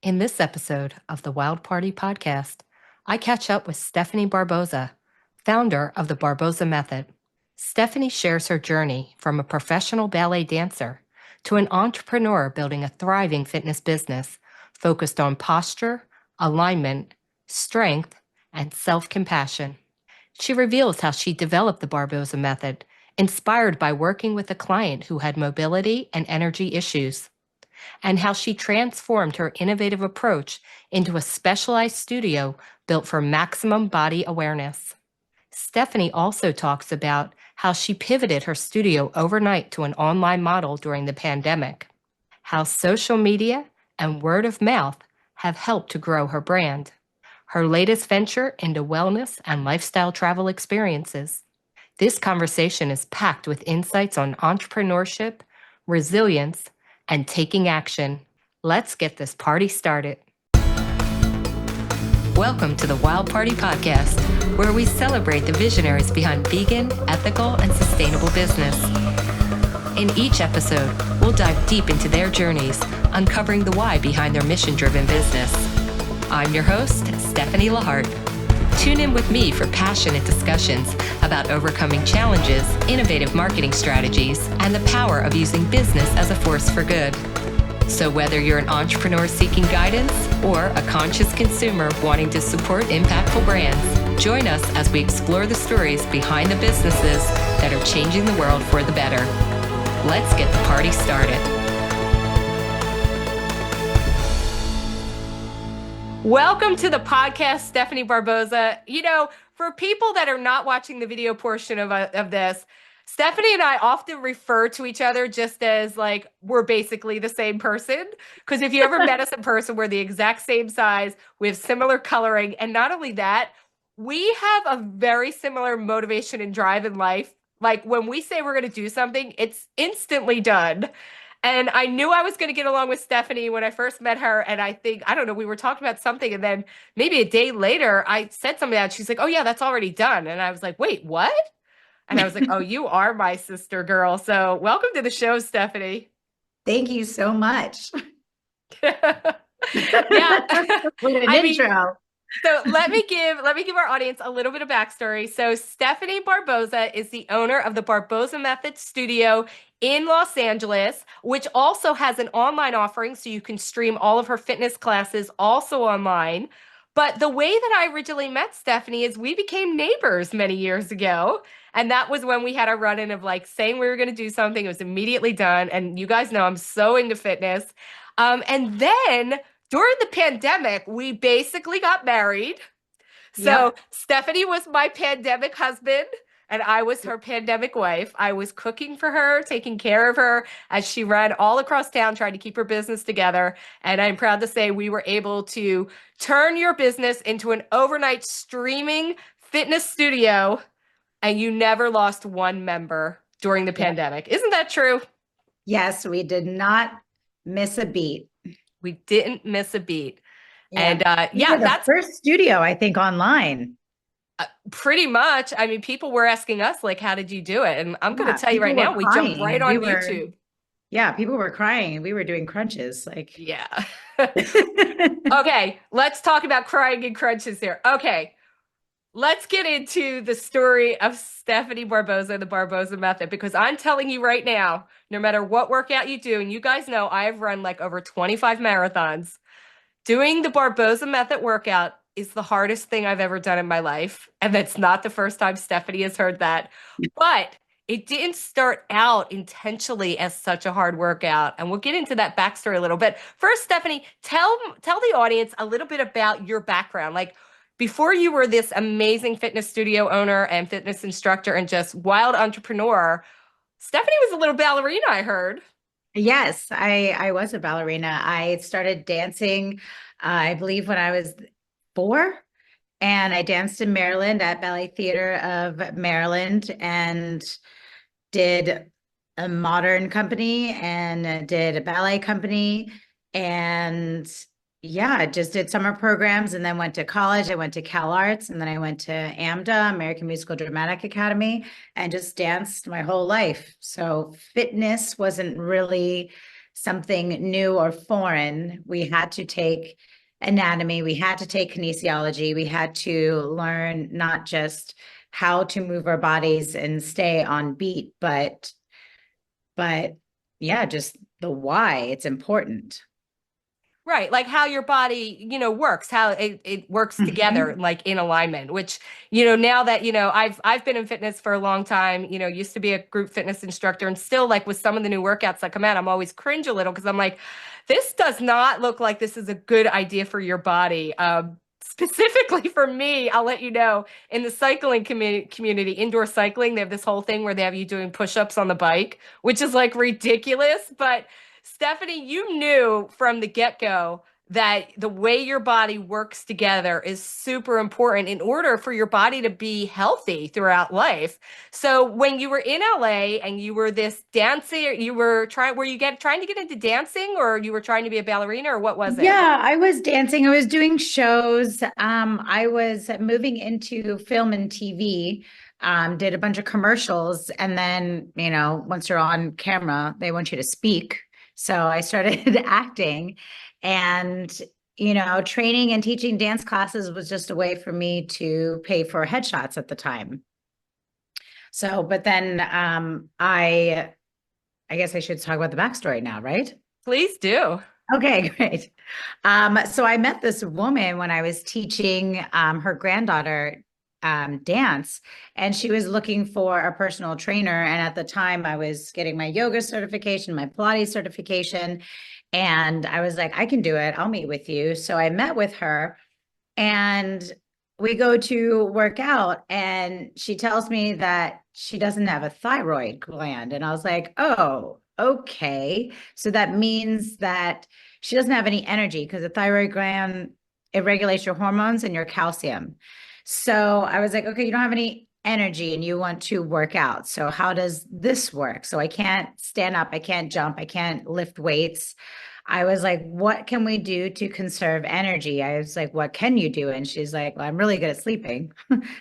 In this episode of the Wild Party podcast, I catch up with Stefanie Barboza, founder of the Barboza Method. Stefanie shares her journey from a professional ballet dancer to an entrepreneur building a thriving fitness business focused on posture, alignment, strength, and self-compassion. She reveals how she developed the Barboza Method, inspired by working with a client who had mobility and energy issues, and how she transformed her innovative approach into a specialized studio built for maximum body awareness. Stefanie also talks about how she pivoted her studio overnight to an online model during the pandemic, how social media and word of mouth have helped to grow her brand, her latest venture into wellness and lifestyle travel experiences. This conversation is packed with insights on entrepreneurship, resilience, and taking action. Let's get this party started. Welcome to the Wild Party podcast, where we celebrate the visionaries behind vegan, ethical, and sustainable business. In each episode, we'll dive deep into their journeys, uncovering the why behind their mission-driven business. I'm your host, Stefanie Lahart. Tune in with me for passionate discussions about overcoming challenges, innovative marketing strategies, and the power of using business as a force for good. So whether you're an entrepreneur seeking guidance or a conscious consumer wanting to support impactful brands, join us as we explore the stories behind the businesses that are changing the world for the better. Let's get the party started. Welcome to the podcast, Stefanie Barboza. You know, for people that are not watching the video portion of this, Stefanie and I often refer to each other just as like we're basically the same person. Because if you ever met us in person, we're the exact same size. We have similar coloring. And not only that, we have a very similar motivation and drive in life. Like when we say we're going to do something, it's instantly done. And I knew I was going to get along with Stefanie when I first met her. And I don't know, we were talking about something. And then maybe a day later, I said something that she's like, oh yeah, that's already done. And I was like, wait, what? And I was like, oh, you are my sister girl. So welcome to the show, Stefanie. Thank you so much. Yeah. What an intro. So let me give our audience a little bit of backstory. So Stefanie Barboza is the owner of the Barboza Method studio in Los Angeles, which also has an online offering, so you can stream all of her fitness classes also online. But the way that I originally met Stefanie is we became neighbors many years ago. And that was when we had a run-in of like saying we were going to do something. It was immediately done. And you guys know I'm so into fitness. And then during the pandemic, we basically got married. So Yep. Stefanie was my pandemic husband and I was her pandemic wife. I was cooking for her, taking care of her as she ran all across town, trying to keep her business together. And I'm proud to say we were able to turn your business into an overnight streaming fitness studio, and you never lost one member during the pandemic. Isn't that true? Yes, we did not miss a beat. We didn't miss a beat. Yeah. And We were the first studio, I think, online. Pretty much. I mean, people were asking us, like, how did you do it? And I'm going to tell you right now, we jumped right on YouTube. Yeah, people were crying. We were doing crunches. Yeah. Okay, let's talk about crying and crunches here. Okay, let's get into the story of Stefanie Barboza, the Barboza Method, because I'm telling you right now, no matter what workout you do, and you guys know I've run like over 25 marathons, doing the Barboza Method workout is the hardest thing I've ever done in my life. And that's not the first time Stefanie has heard that. But it didn't start out intentionally as such a hard workout. And we'll get into that backstory a little bit. First, Stefanie, tell the audience a little bit about your background. Like before you were this amazing fitness studio owner and fitness instructor and just wild entrepreneur, Stefanie was a little ballerina, I heard. Yes, I was a ballerina. I started dancing, I believe, when I was 4. And I danced in Maryland at Ballet Theater of Maryland and did a modern company and did a ballet company. And yeah, just did summer programs and then went to college. I went to Cal Arts and then I went to AMDA, American Musical Dramatic Academy, and just danced my whole life. So fitness wasn't really something new or foreign, we had to take anatomy, we had to take kinesiology, we had to learn not just how to move our bodies and stay on beat, but yeah, just the why it's important. Right, like how your body, works, how it works together, Mhm. like in alignment, which, now that, I've been in fitness for a long time, used to be a group fitness instructor and still like with some of the new workouts that come out, I'm always cringe a little because I'm like, this does not look like this is a good idea for your body. Specifically for me, I'll let you know, in the cycling community, indoor cycling, they have this whole thing where they have you doing push-ups on the bike, which is like ridiculous, but Stefanie, you knew from the get-go that the way your body works together is super important in order for your body to be healthy throughout life. So when you were in LA and you were this dancer, were you trying to get into dancing or you were trying to be a ballerina or what was it? Yeah, I was dancing. I was doing shows. I was moving into film and TV, did a bunch of commercials. And then, once you're on camera, they want you to speak. So I started acting and, training and teaching dance classes was just a way for me to pay for headshots at the time. So, but then I guess I should talk about the backstory now, right? Please do. Okay, great. So I met this woman when I was teaching her granddaughter dance, and she was looking for a personal trainer. And at the time, I was getting my yoga certification, my Pilates certification, and I was like, I can do it. I'll meet with you. So I met with her, and we go to work out, and she tells me that she doesn't have a thyroid gland. And I was like, oh, okay. So that means that she doesn't have any energy because the thyroid gland, it regulates your hormones and your calcium. So I was like, okay, you don't have any energy and you want to work out. So how does this work? So I can't stand up, I can't jump, I can't lift weights. I was like, what can we do to conserve energy? I was like, what can you do? And she's like, well, I'm really good at sleeping.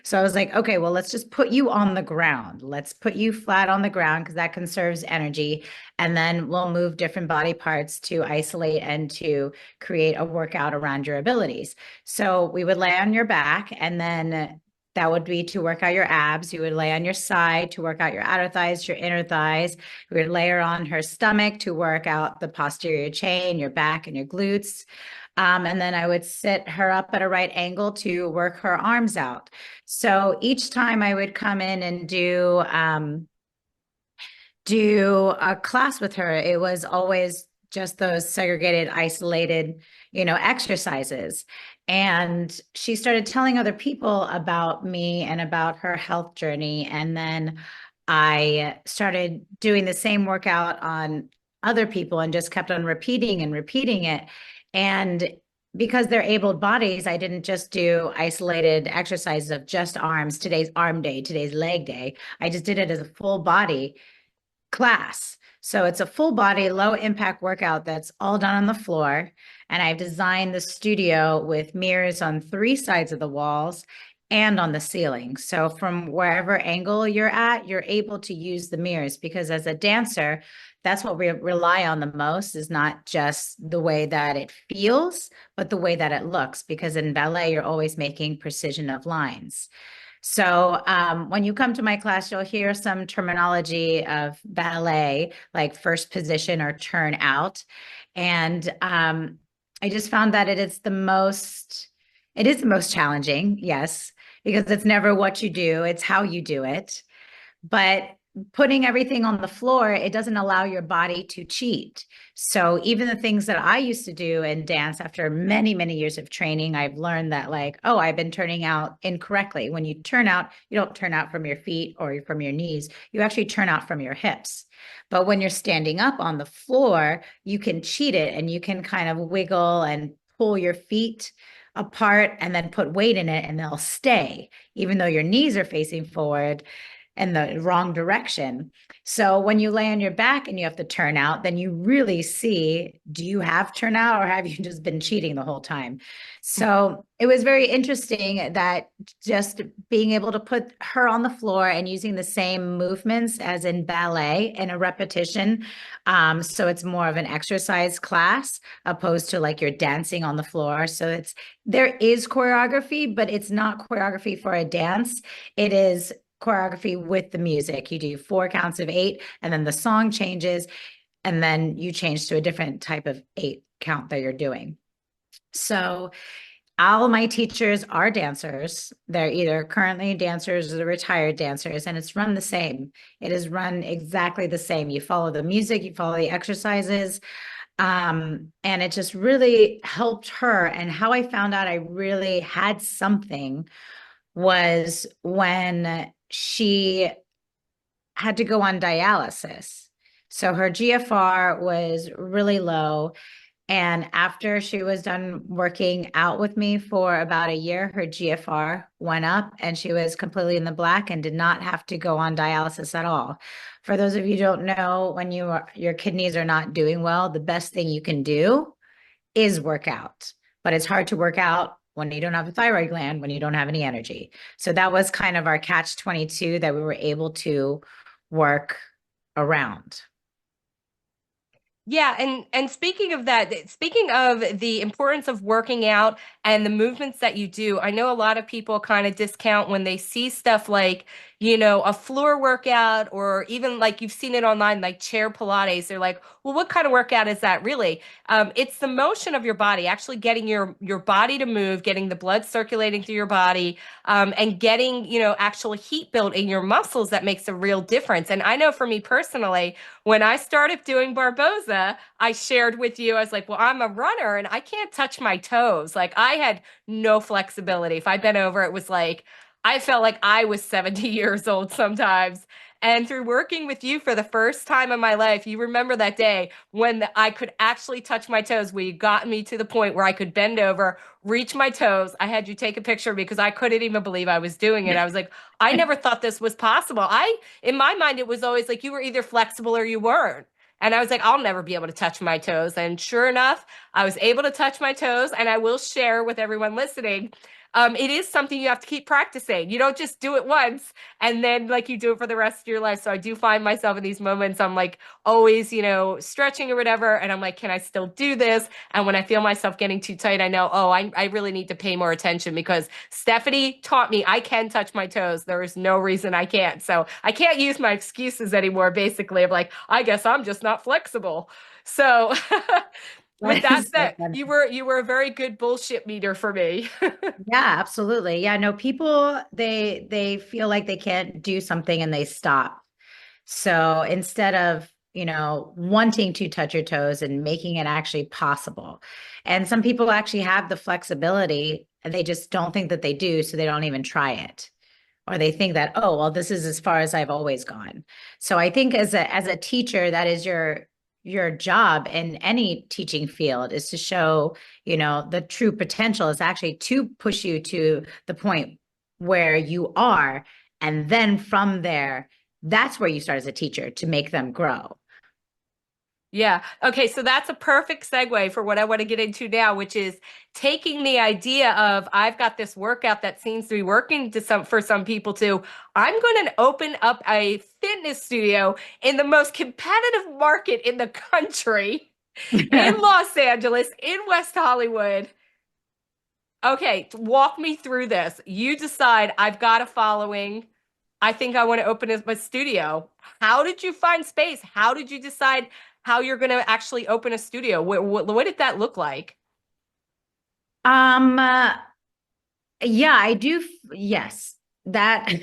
So I was like, okay, well, let's just put you on the ground. Let's put you flat on the ground because that conserves energy. And then we'll move different body parts to isolate and to create a workout around your abilities. So we would lay on your back, and then that would be to work out your abs. You would lay on your side to work out your outer thighs, your inner thighs. We would lay her on her stomach to work out the posterior chain, your back, and your glutes. And then I would sit her up at a right angle to work her arms out. So each time I would come in and do a class with her, it was always just those segregated, isolated, exercises. And she started telling other people about me and about her health journey. And then I started doing the same workout on other people and just kept on repeating and repeating it. And because they're able bodies, I didn't just do isolated exercises of just arms. Today's arm day, today's leg day. I just did it as a full body class. So it's a full body, low impact workout that's all done on the floor. And I've designed the studio with mirrors on three sides of the walls and on the ceiling. So from wherever angle you're at, you're able to use the mirrors because as a dancer, that's what we rely on the most is not just the way that it feels, but the way that it looks. Because in ballet, you're always making precision of lines. So when you come to my class, you'll hear some terminology of ballet, like first position or turn out. And I just found that it is the most challenging, yes, because it's never what you do, it's how you do it. But putting everything on the floor, it doesn't allow your body to cheat. So even the things that I used to do in dance after many, many years of training, I've learned that like, oh, I've been turning out incorrectly. When you turn out, you don't turn out from your feet or from your knees. You actually turn out from your hips. But when you're standing up on the floor, you can cheat it and you can kind of wiggle and pull your feet apart and then put weight in it and they'll stay, even though your knees are facing forward. in the wrong direction. So when you lay on your back and you have to turn out, then you really see, do you have turnout or have you just been cheating the whole time? So it was very interesting that just being able to put her on the floor and using the same movements as in ballet in a repetition. So it's more of an exercise class opposed to like you're dancing on the floor. So there is choreography, but it's not choreography for a dance. It is choreography with the music. You do 4 counts of 8, and then the song changes, and then you change to a different type of 8 count that you're doing. So all my teachers are dancers. They're either currently dancers or retired dancers, and it's run the same. It is run exactly the same. You follow the music, you follow the exercises. And it just really helped her. And how I found out I really had something was when she had to go on dialysis. So her GFR was really low. And after she was done working out with me for about a year, her GFR went up and she was completely in the black and did not have to go on dialysis at all. For those of you who don't know, when your kidneys are not doing well, the best thing you can do is work out. But it's hard to work out when you don't have a thyroid gland, when you don't have any energy. So that was kind of our catch 22 that we were able to work around. Yeah, and speaking of that, speaking of the importance of working out and the movements that you do, I know a lot of people kind of discount when they see stuff like, a floor workout or even like you've seen it online, like chair Pilates. They're like, well, what kind of workout is that really? It's the motion of your body, actually getting your body to move, getting the blood circulating through your body, and getting, actual heat built in your muscles that makes a real difference. And I know for me personally, when I started doing Barboza, I shared with you, I was like, well, I'm a runner and I can't touch my toes. Like I had no flexibility. If I bent over, it was like, I felt like I was 70 years old sometimes. And through working with you for the first time in my life, you remember that day when I could actually touch my toes, where you got me to the point where I could bend over, reach my toes. I had you take a picture because I couldn't even believe I was doing it. I was like, I never thought this was possible. In my mind, it was always like you were either flexible or you weren't. And I was like, I'll never be able to touch my toes. And sure enough, I was able to touch my toes. And I will share with everyone listening. It is something you have to keep practicing. You don't just do it once and then like you do it for the rest of your life. So I do find myself in these moments, I'm like always, stretching or whatever. And I'm like, can I still do this? And when I feel myself getting too tight, I know, oh, I really need to pay more attention because Stefanie taught me I can touch my toes. There is no reason I can't. So I can't use my excuses anymore, basically, of like, I guess I'm just not flexible. So with That that is so said, funny. you were a very good bullshit meter for me. Yeah, absolutely. Yeah, no, people they feel like they can't do something and they stop. So instead of, wanting to touch your toes and making it actually possible. And some people actually have the flexibility and they just don't think that they do, so they don't even try it. Or they think that, oh, well, this is as far as I've always gone. So I think as a teacher, that is your job in any teaching field, is to show, the true potential is actually to push you to the point where you are. And then from there, that's where you start as a teacher to make them grow. Yeah. Okay. So that's a perfect segue for what I want to get into now, which is taking the idea of I've got this workout that seems to be working for some people too. I'm going to open up a fitness studio in the most competitive market in the country, in Los Angeles, in West Hollywood. Okay, walk me through this. You decide I've got a following. I think I want to open a studio. How did you find space? How did you decide how you're going to actually open a studio? What did that look like? Um, uh, yeah, I do. Yes, that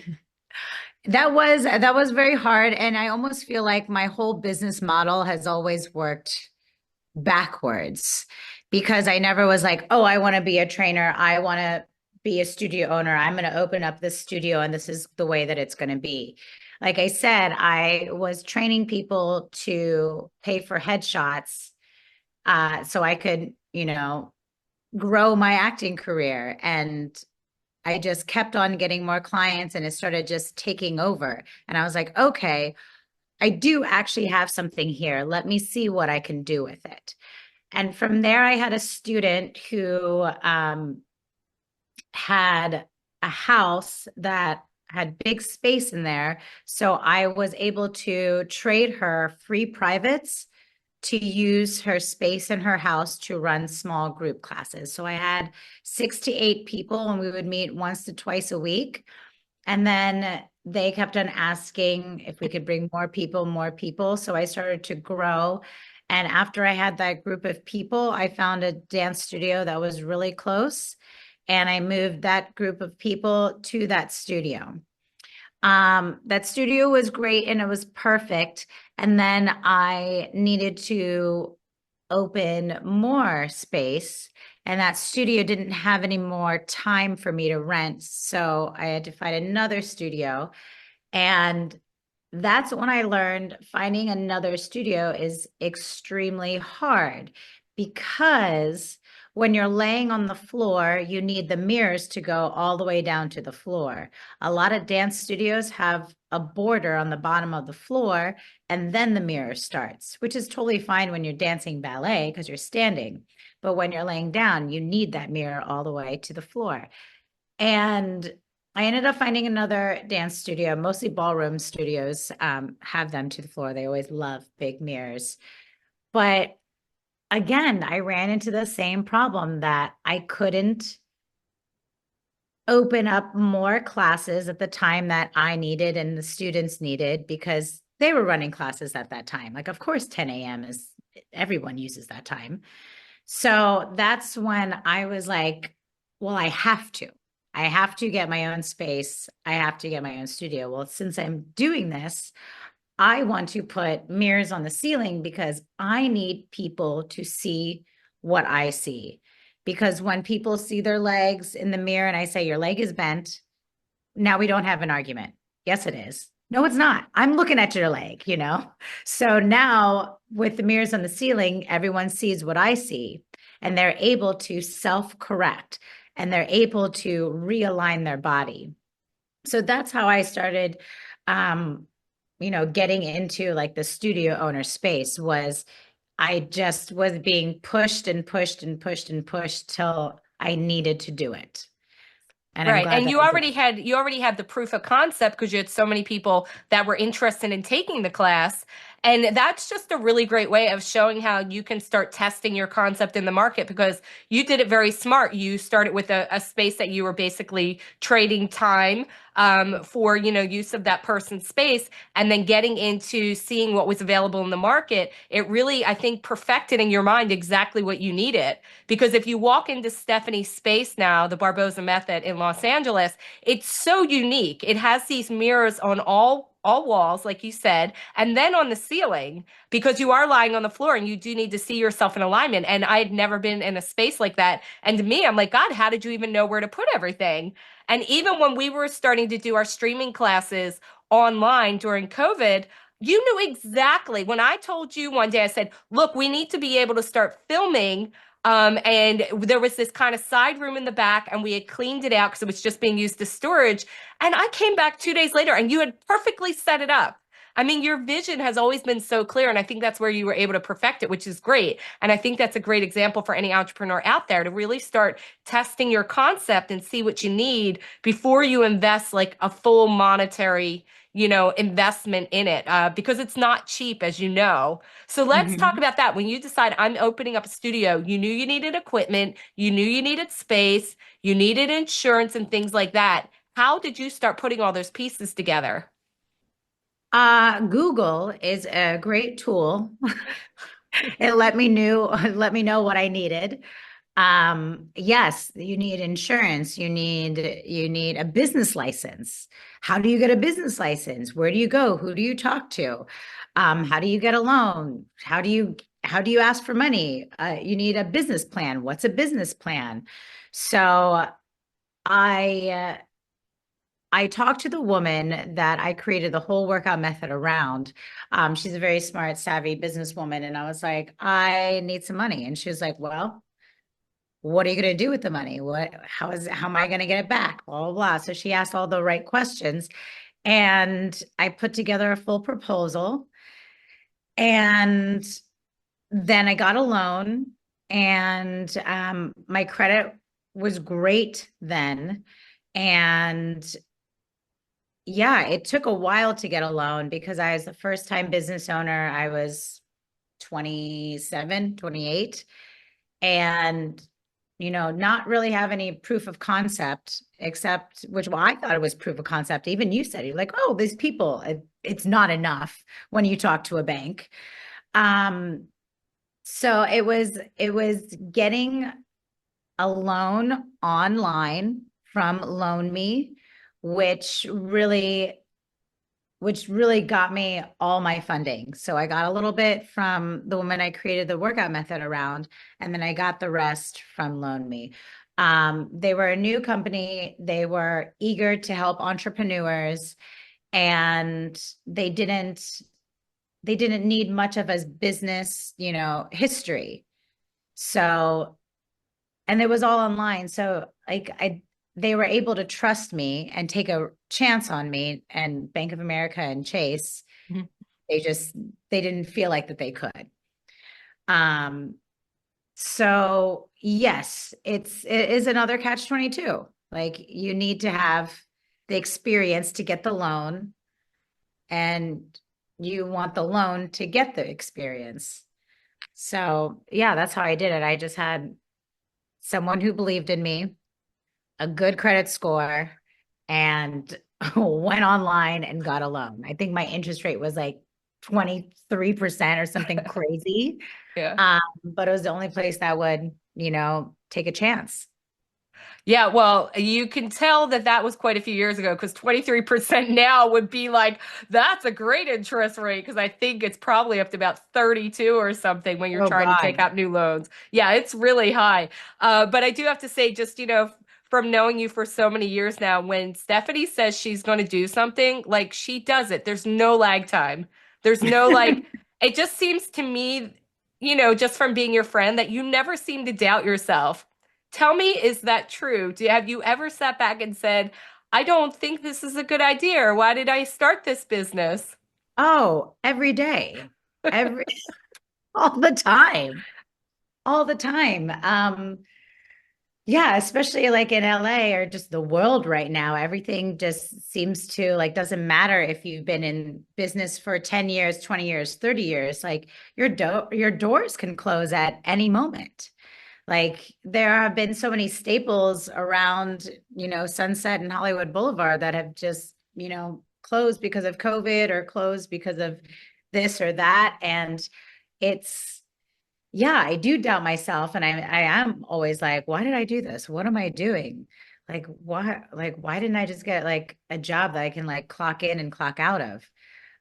that was very hard, and I almost feel like my whole business model has always worked backwards because I never was like, oh, I want to be a trainer. I want to be a studio owner. I'm going to open up this studio and this is the way that it's going to be. Like I said, I was training people to pay for headshots so I could, grow my acting career. And I just kept on getting more clients and it started just taking over. And I was like, okay, I do actually have something here. Let me see what I can do with it. And from there, I had a student who had a house that had big space in there. So I was able to trade her free privates to use her space in her house to run small group classes. So I had 6 to 8 people, and we would meet once to twice a week. And then they kept on asking if we could bring more people, more people. So I started to grow. And after I had that group of people, I found a dance studio that was really close. And I moved that group of people to that studio. That studio was great and it was perfect. And then I needed to open more space, and that studio didn't have any more time for me to rent. So I had to find another studio. And that's when I learned finding another studio is extremely hard because when you're laying on the floor, you need the mirrors to go all the way down to the floor. A lot of dance studios have a border on the bottom of the floor, and then the mirror starts, which is totally fine when you're dancing ballet because you're standing. But when you're laying down, you need that mirror all the way to the floor. And I ended up finding another dance studio. Mostly ballroom studios have them to the floor. They always love big mirrors. But again, I ran into the same problem that I couldn't open up more classes at the time that I needed and the students needed because they were running classes at that time. Like, of course, 10 a.m. is everyone uses that time. So that's when I was like, well, I have to. I have to get my own space. I have to get my own studio. Well, since I'm doing this, I want to put mirrors on the ceiling because I need people to see what I see. Because when people see their legs in the mirror and I say, your leg is bent, now we don't have an argument. Yes, it is. No, it's not. I'm looking at your leg, you know? So now with the mirrors on the ceiling, everyone sees what I see and they're able to self correct and they're able to realign their body. So that's how I started, getting into like the studio owner space was I just was being pushed and pushed and pushed and pushed till I needed to do it. And I'm Right. glad And that I did. you already had the proof of concept because you had so many people that were interested in taking the class. And that's just a really great way of showing how you can start testing your concept in the market because you did it very smart. You started with a space that you were basically trading time for, use of that person's space and then getting into seeing what was available in the market. It really, I think, perfected in your mind exactly what you needed. Because if you walk into Stefanie's space now, the Barboza Method in Los Angeles, it's so unique. It has these mirrors on all walls, like you said, and then on the ceiling, because you are lying on the floor and you do need to see yourself in alignment. And I had never been in a space like that. And to me, I'm like, God, how did you even know where to put everything? And even when we were starting to do our streaming classes online during COVID, you knew exactly when I told you one day, I said, look, we need to be able to start filming and there was this kind of side room in the back, and we had cleaned it out because it was just being used as storage. And I came back 2 days later, and you had perfectly set it up. I mean, your vision has always been so clear, and I think that's where you were able to perfect it, which is great. And I think that's a great example for any entrepreneur out there to really start testing your concept and see what you need before you invest like a full monetary, investment in it, because it's not cheap, as you know. So let's talk Mhm. about that. When you decide I'm opening up a studio, you knew you needed equipment, you knew you needed space, you needed insurance and things like that. How did you start putting all those pieces together? Google is a great tool. It let me know what I needed. Yes, you need insurance, you need a business license. How do you get a business license? Where do you go? Who do you talk to? How do you get a loan? How do you ask for money? You need a business plan. What's a business plan? So I I talked to the woman that I created the whole workout method around. She's a very smart, savvy businesswoman. And I was like, I need some money. And she was like, well, what are you going to do with the money? How am I going to get it back? Blah, blah, blah. So she asked all the right questions. And I put together a full proposal. And then I got a loan, and my credit was great then. And yeah, it took a while to get a loan because I was the first time business owner. I was 27, 28, and not really have any proof of concept, except, which, well, I thought it was proof of concept. Even you said, you're like, oh, these people, it's not enough when you talk to a bank. So it was getting a loan online from Loan Me, which really got me all my funding. So I got a little bit from the woman I created the workout method around, and then I got the rest from Loan Me. They were a new company. They were eager to help entrepreneurs, and they didn't need much of a business, history. So, and it was all online. So they were able to trust me and take a chance on me, and Bank of America and Chase, Mhm. they didn't feel like that they could. Um, so yes, it is another catch 22. Like, you need to have the experience to get the loan, and you want the loan to get the experience. So yeah, that's how I did it. I just had someone who believed in me, a good credit score, and went online and got a loan. I think my interest rate was like 23% or something crazy. Yeah. But it was the only place that would, take a chance. Yeah, well, you can tell that that was quite a few years ago because 23% now would be like, that's a great interest rate because I think it's probably up to about 32 or something when you're Oh trying to take God. out new loans. Yeah, it's really high. But I do have to say, just, from knowing you for so many years now, when Stephanie says she's going to do something, like she does it. There's no lag time. There's no like, it just seems to me, just from being your friend, that you never seem to doubt yourself. Tell me, is that true? Have you ever sat back and said, I don't think this is a good idea, or why did I start this business? Oh, every day. Every all the time. All the time. Yeah, especially like in LA or just the world right now, everything just seems to, like, doesn't matter if you've been in business for 10 years, 20 years, 30 years, like your doors can close at any moment. Like, there have been so many staples around, Sunset and Hollywood Boulevard that have just, closed because of COVID or closed because of this or that. And it's, yeah, I do doubt myself. And I am always like, why did I do this? What am I doing? Why didn't I just get like a job that I can like clock in and clock out of?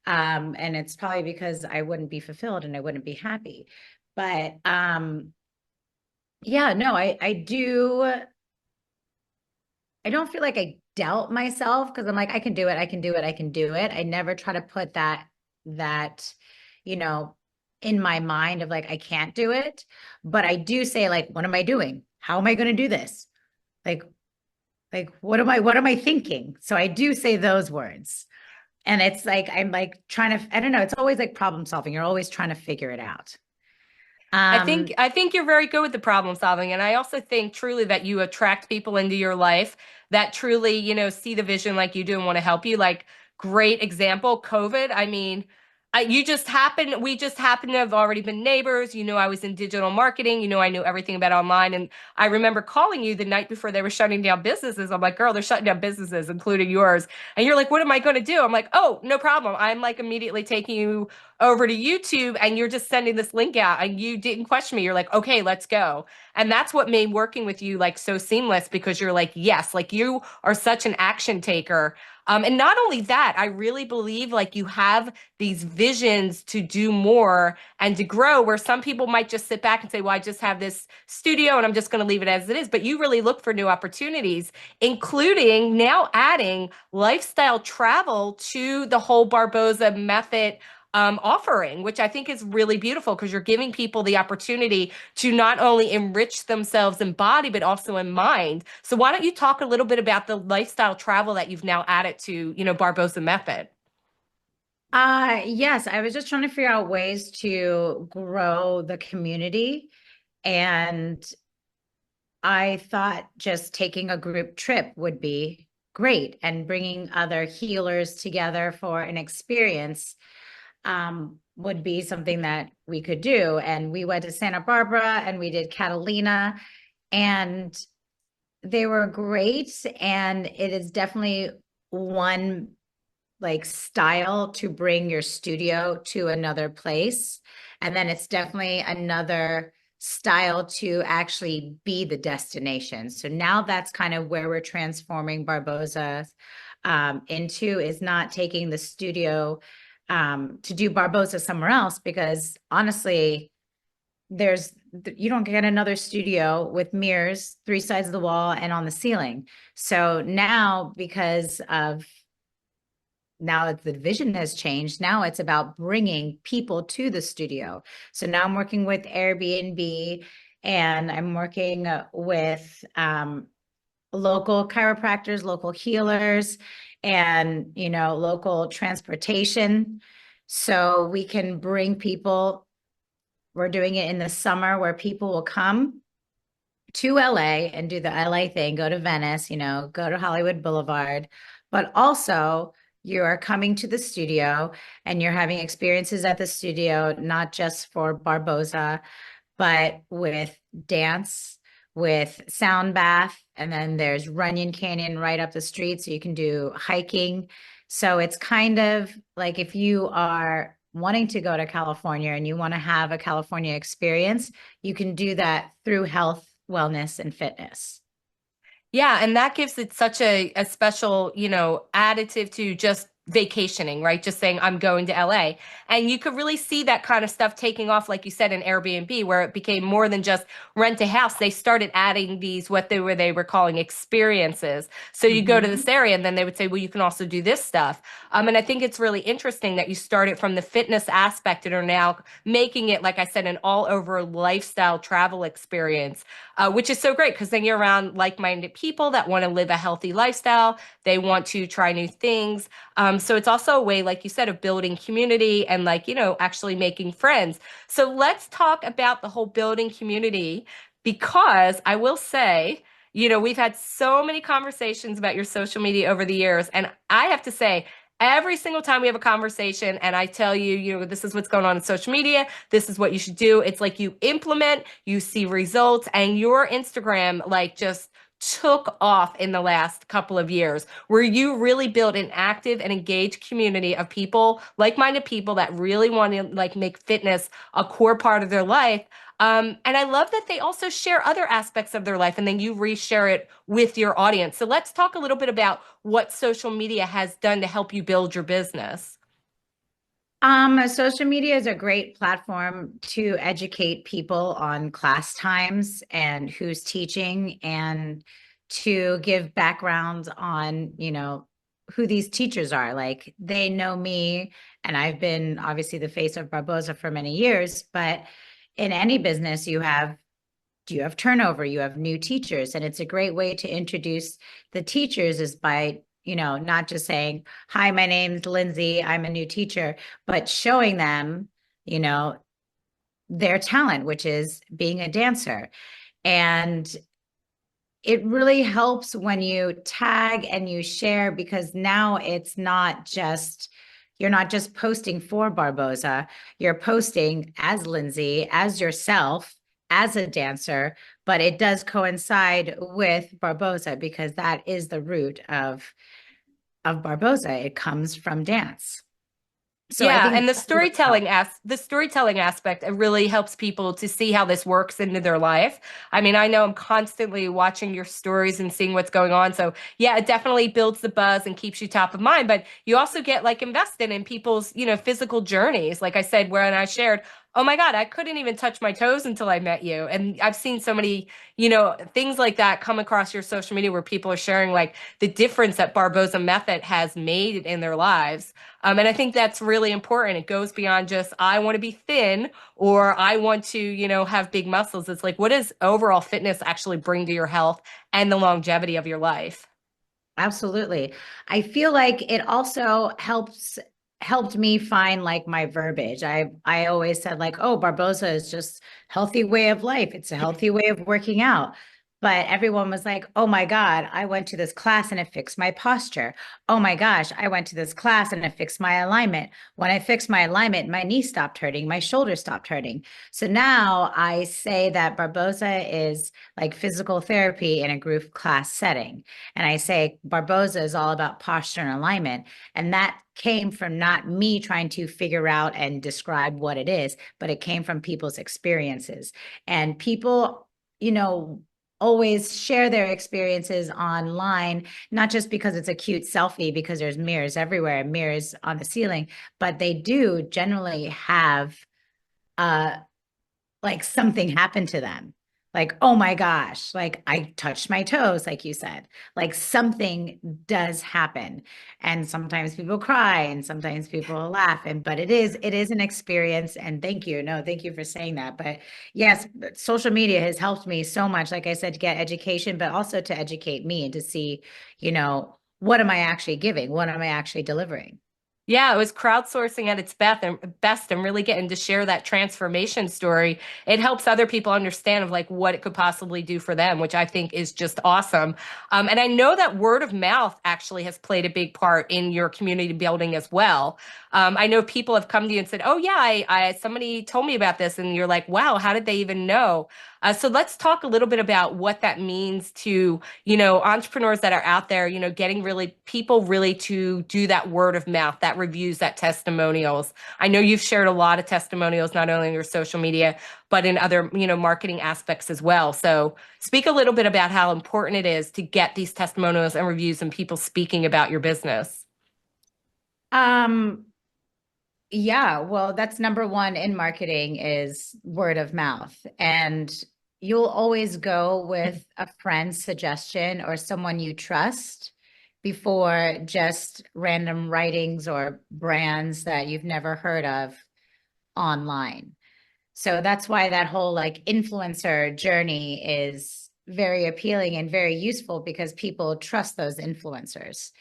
And it's probably because I wouldn't be fulfilled and I wouldn't be happy. But yeah, no, I don't feel like I doubt myself because I'm like, I can do it, I can do it, I can do it. I never try to put that, you know, in my mind of like, I can't do it. But I do say, like, what am I doing? How am I going to do this? Like, what am I thinking? So I do say those words. And it's like, I'm like trying to, I don't know, it's always like problem solving. You're always trying to figure it out. I think Um, I think you're very good with the problem solving, and I also think truly that you attract people into your life that truly, see the vision like you do and want to help you. Like, great example, COVID. I mean, we just happen to have already been neighbors. I was in digital marketing. I knew everything about online, and I remember calling you the night before they were shutting down businesses. I'm like, girl, they're shutting down businesses, including yours. And you're like, what am I going to do? I'm like, oh, no problem. I'm like immediately taking you over to YouTube, and you're just sending this link out, and you didn't question me. You're like, okay, let's go. And that's what made working with you like so seamless because you're like, yes, like you are such an action taker. And not only that, I really believe like you have these visions to do more and to grow, where some people might just sit back and say, well, I just have this studio and I'm just going to leave it as it is. But you really look for new opportunities, including now adding lifestyle travel to the whole Barboza method offering, which I think is really beautiful because you're giving people the opportunity to not only enrich themselves in body, but also in mind. So why don't you talk a little bit about the lifestyle travel that you've now added to, Barboza Method? Yes, I was just trying to figure out ways to grow the community. And I thought just taking a group trip would be great and bringing other healers together for an experience would be something that we could do. And we went to Santa Barbara and we did Catalina, and they were great. And it is definitely one like style to bring your studio to another place. And then it's definitely another style to actually be the destination. So now that's kind of where we're transforming Barboza into, is not taking the studio to do Barboza somewhere else, because honestly, there's you don't get another studio with mirrors three sides of the wall and on the ceiling. So now, because of now that the vision has changed, now it's about bringing people to the studio. So now I'm working with Airbnb, and I'm working with local chiropractors, local healers, and local transportation, so we can bring people. We're doing it in the summer where people will come to LA and do the LA thing, go to Venice, go to Hollywood Boulevard, but also you are coming to the studio and you're having experiences at the studio, not just for Barboza, but with dance, with sound bath, and then there's Runyon Canyon right up the street, so you can do hiking. So it's kind of like if you are wanting to go to California and you want to have a California experience, you can do that through health, wellness, and fitness. Yeah, and that gives it such a special, additive to just vacationing, right? Just saying I'm going to LA. And you could really see that kind of stuff taking off, like you said, in Airbnb, where it became more than just rent a house. They started adding these what they were calling experiences. So you go to Mm-hmm. this area and then they would say, well, you can also do this stuff. And I think it's really interesting that you started from the fitness aspect and are now making it, like I said, an all over lifestyle travel experience, which is so great because then you're around like-minded people that want to live a healthy lifestyle. They want to try new things. So it's also a way, like you said, of building community and like, actually making friends. So let's talk about the whole building community, because I will say, we've had so many conversations about your social media over the years. And I have to say, every single time we have a conversation and I tell you, this is what's going on in social media, this is what you should do. It's like you implement, you see results, and your Instagram like just took off in the last couple of years, where you really built an active and engaged community of people, like-minded people that really want to like make fitness a core part of their life. And I love that they also share other aspects of their life and then you reshare it with your audience. So let's talk a little bit about what social media has done to help you build your business. Social media is a great platform to educate people on class times and who's teaching, and to give backgrounds on, who these teachers are. Like, they know me, and I've been obviously the face of Barboza for many years, but in any business you have turnover, you have new teachers, and it's a great way to introduce the teachers is by not just saying, hi, my name's Lindsay, I'm a new teacher, but showing them, their talent, which is being a dancer. And it really helps when you tag and you share, because now you're not just posting for Barboza, you're posting as Lindsay, as yourself, as a dancer, but it does coincide with Barboza because that is the root of Barboza. It comes from dance. So I Yeah, think and the that really helps. storytelling aspect, it really helps people to see how this works into their life. I mean, I know I'm constantly watching your stories and seeing what's going on. So yeah, it definitely builds the buzz and keeps you top of mind, but you also get like invested in people's, physical journeys. Like I said, when I shared, Oh my God, I couldn't even touch my toes until I met you. And I've seen so many, things like that come across your social media where people are sharing like the difference that Barboza Method has made in their lives. And I think that's really important. It goes beyond just, I want to be thin or I want to, have big muscles. It's like, what does overall fitness actually bring to your health and the longevity of your life? Absolutely. I feel like it also helped me find like my verbiage. I always said like, oh, Barboza is just healthy way of life. It's a healthy way of working out. But everyone was like, oh my God, I went to this class and it fixed my posture. Oh my gosh, I went to this class and it fixed my alignment. When I fixed my alignment, my knee stopped hurting, my shoulder stopped hurting. So now I say that Barboza is like physical therapy in a group class setting. And I say Barboza is all about posture and alignment. And that came from not me trying to figure out and describe what it is, but it came from people's experiences. And people, always share their experiences online, not just because it's a cute selfie, because there's mirrors everywhere, mirrors on the ceiling, but they do generally have uh like something happened to them. Like, oh my gosh, like I touched my toes, like you said, like something does happen. And sometimes people cry and sometimes people laugh. But it is an experience. And thank you. No, thank you for saying that. But yes, social media has helped me so much, like I said, to get education, but also to educate me and to see, what am I actually giving? What am I actually delivering? Yeah, it was crowdsourcing at its best and really getting to share that transformation story. It helps other people understand of like what it could possibly do for them, which I think is just awesome. And I know that word of mouth actually has played a big part in your community building as well. I know people have come to you and said, "Oh yeah, somebody told me about this," and you're like, "Wow, how did they even know?" So let's talk a little bit about what that means to entrepreneurs that are out there, getting really people really to do that word of mouth, that reviews, that testimonials. I know you've shared a lot of testimonials, not only in your social media, but in other, marketing aspects as well. So speak a little bit about how important it is to get these testimonials and reviews and people speaking about your business. Um, Yeah, well, that's number one in marketing is word of mouth. And you'll always go with a friend's suggestion or someone you trust before just random writings or brands that you've never heard of online. So that's why that whole like influencer journey is very appealing and very useful because people trust those influencers.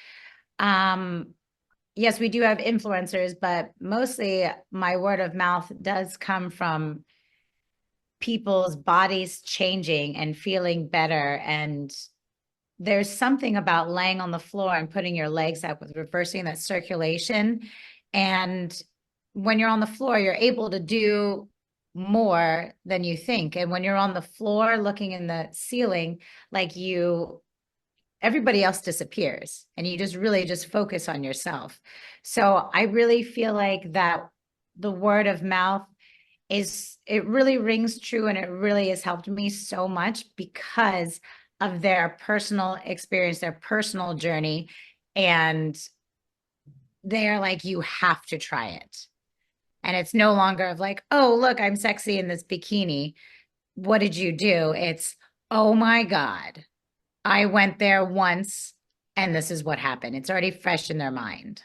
Um, yes, we do have influencers, but mostly my word of mouth does come from people's bodies changing and feeling better. And there's something about laying on the floor and putting your legs up with reversing that circulation. And when you're on the floor, you're able to do more than you think. And when you're on the floor looking in the ceiling, like everybody else disappears and you just really just focus on yourself. So I really feel like that the word of mouth it really rings true and it really has helped me so much because of their personal experience, their personal journey. And they're like, you have to try it. And it's no longer of like, oh, look, I'm sexy in this bikini. What did you do? It's, oh my God, I went there once and this is what happened. It's already fresh in their mind.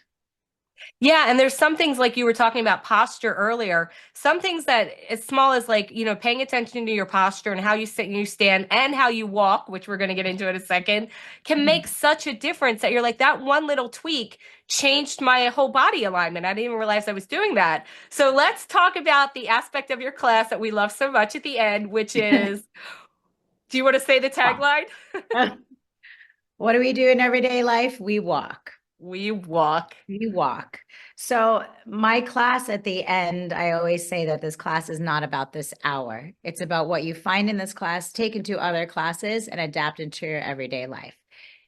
Yeah, and there's some things like you were talking about posture earlier. Some things that as small as like, paying attention to your posture and how you sit and you stand and how you walk, which we're going to get into in a second, can make such a difference that you're like that one little tweak changed my whole body alignment. I didn't even realize I was doing that. So let's talk about the aspect of your class that we love so much at the end, which is, do you want to say the tagline? What do we do in everyday life? We walk. We walk. We walk. So, my class at the end, I always say that this class is not about this hour. It's about what you find in this class, take into other classes, and adapt into your everyday life.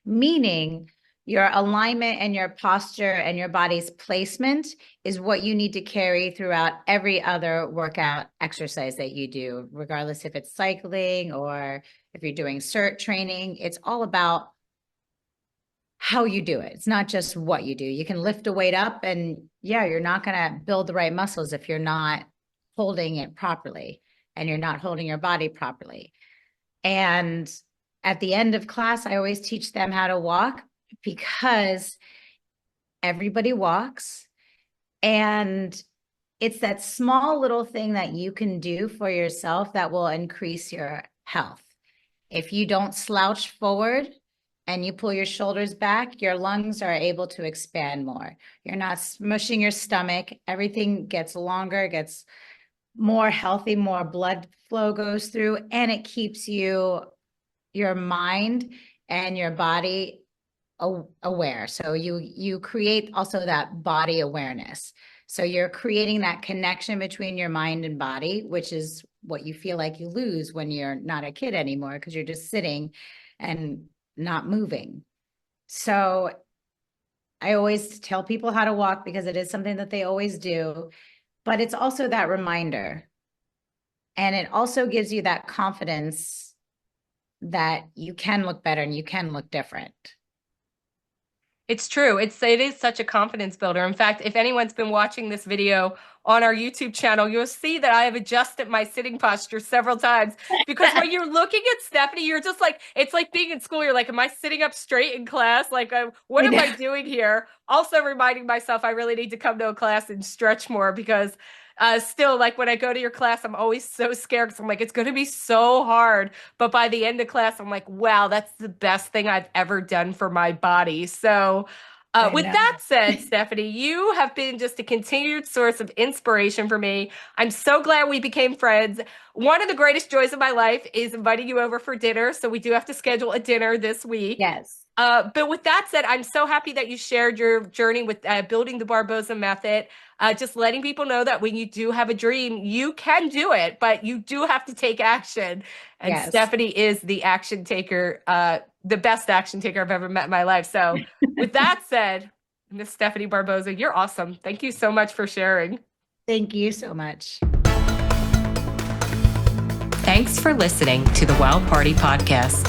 Meaning, your alignment and your posture and your body's placement is what you need to carry throughout every other workout exercise that you do, regardless if it's cycling or if you're doing CERT training. It's all about how you do it. It's not just what you do. You can lift a weight up and yeah, you're not going to build the right muscles if you're not holding it properly and you're not holding your body properly. And at the end of class, I always teach them how to walk, because everybody walks, and it's that small little thing that you can do for yourself that will increase your health. If you don't slouch forward and you pull your shoulders back, your lungs are able to expand more. You're not smushing your stomach. Everything gets longer, gets more healthy, more blood flow goes through, and it keeps your mind and your body aware. So you create also that body awareness. So you're creating that connection between your mind and body, which is what you feel like you lose when you're not a kid anymore, because you're just sitting and not moving. So I always tell people how to walk, because it is something that they always do, but it's also that reminder. And it also gives you that confidence that you can look better and you can look different. It's true. It is such a confidence builder. In fact, if anyone's been watching this video on our YouTube channel, you'll see that I have adjusted my sitting posture several times, because when you're looking at Stefanie, you're just like, it's like being in school. You're like, am I sitting up straight in class? Like, what am I doing here? Also reminding myself I really need to come to a class and stretch more, because still, like when I go to your class, I'm always so scared, because I'm like, it's going to be so hard. But by the end of class, I'm like, wow, that's the best thing I've ever done for my body. So with that said, Stefanie, you have been just a continued source of inspiration for me. I'm so glad we became friends. One of the greatest joys of my life is inviting you over for dinner. So we do have to schedule a dinner this week. Yes. But with that said, I'm so happy that you shared your journey with building the Barboza Method. Just letting people know that when you do have a dream, you can do it, but you do have to take action. And yes, Stefanie is the action taker, the best action taker I've ever met in my life. So with that said, Miss Stefanie Barboza, you're awesome. Thank you so much for sharing. Thank you so much. Thanks for listening to the Wild Party Podcast.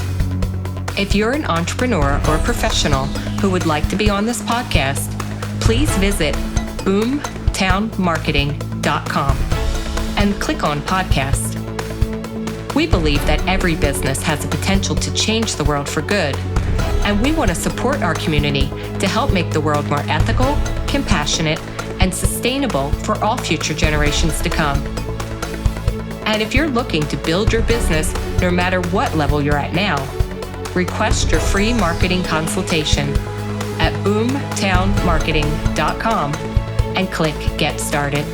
If you're an entrepreneur or professional who would like to be on this podcast, please visit boomtownmarketing.com and click on podcast. We believe that every business has the potential to change the world for good, and we want to support our community to help make the world more ethical, compassionate, and sustainable for all future generations to come. And if you're looking to build your business, no matter what level you're at now, request your free marketing consultation at boomtownmarketing.com and click Get Started.